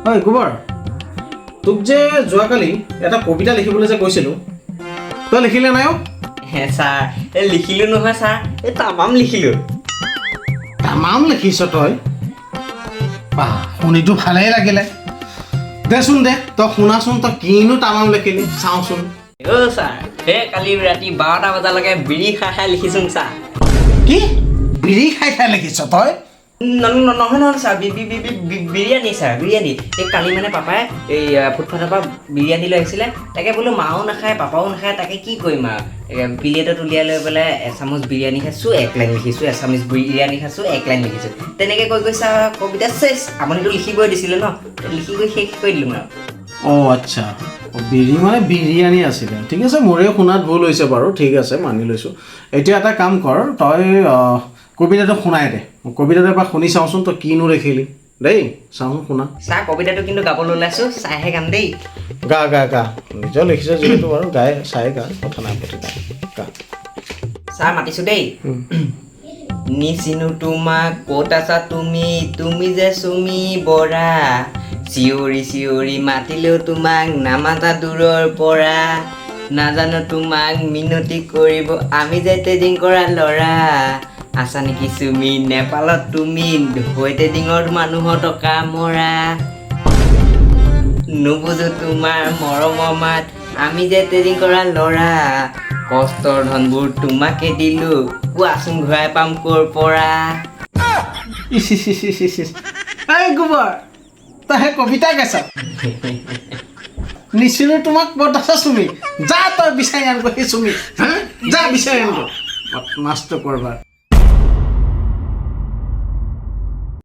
হয় গোবৰ তোক যে যোৱাকালি এটা কবিতা লিখিবলৈ যে কৈছিলোঁ তই লিখিলে নাই হে ছাৰ এই লিখিলোঁ নহয় ছাৰ এই তামাম লিখিলোঁ তামাম লিখিছ তই বাহ শুনিতো ভালেই লাগিলে দেচোন দে তই শুনাচোন তই কিনো তামাম লিখিলি চাওঁচোন অ' ছাৰ সেই কালি ৰাতি 12টা বজালৈকে বিড়ি খাই খাই লিখিছোন ছাৰ কি বিড়ি খাই খাই লিখিছ তই নহয় নহয় ছাৰ বিৰিয়ানী ছাৰ বিৰিয়ানী এই কালি মানে পাপাই এই ফুটপাথৰ পৰা বিৰিয়ানী লৈ আহিছিলে তাকে বোলো মাও নাখায় পাপাও নাখায় তাকে কি কৰিম আৰু প্লেটত উলিয়াই লৈ পেলাই এচামুচ বিৰিয়ানী খাইছোঁ 1 লাইন লিখিছোঁ এচামুচ বিৰিয়ানী খাইছোঁ 1 লাইন লিখিছোঁ তেনেকৈ কৈ কৈ ছাৰ কবিতা চেছ আপুনিতো লিখিবই দিছিলে ন লিখি গৈ শেষ কৰি দিলোঁ আৰু অঁ আচ্ছা বিড়ি মানে বিৰিয়ানী আছিলে ঠিক আছে মোৰে শুনাত ভুল হৈছে বাৰু ঠিক আছে মানি লৈছোঁ এতিয়া এটা কাম কৰ তই কবিতাটো শুনাই দে কবিতাটো এবাৰ শুনি চাওঁচোন তই কিনো লিখিলি দেই চাওঁচোন শুনা ছাৰ কবিতাটো কিন্তু গাবলৈ ওলাইছোঁ চাইহে গাম দেই গা গা গা নিজৰ লিখিছ যিহেতু বাৰু গাই চাই গা কথা নাই প্ৰতি গা ছাৰ মাতিছোঁ দেই নিচিনো তোমাক ক'ত আছা তুমি তুমি যে চুমি বৰা চিঞৰি চিঞৰি মাতিলেও তোমাক নামাতা দূৰৰ পৰা নাজানো তোমাক মিনতি কৰিব আমি যে ট্ৰেডিং কৰা ল'ৰা আছা নেকি চুমি নেপালত তুমি হৈ ট্ৰেডিঙৰ মানুহৰ টকা মৰা নুবুজো তোমাৰ মৰমৰ মাত আমি যে ট্ৰেডিং কৰা ল'ৰা কষ্টৰ ধনবোৰ তোমাকে দিলোঁ কোৱাচোন ঘূৰাই পাম ক'ৰ পৰা এই গোবৰ তই সেই কবিতা গাইছ নিচিনো তোমাক ক'ত আছা চুমি যা তই বিচাৰি আনগৈ সেই চুমি যা বিচাৰি আনগৈ মাছটো কৰবাৰ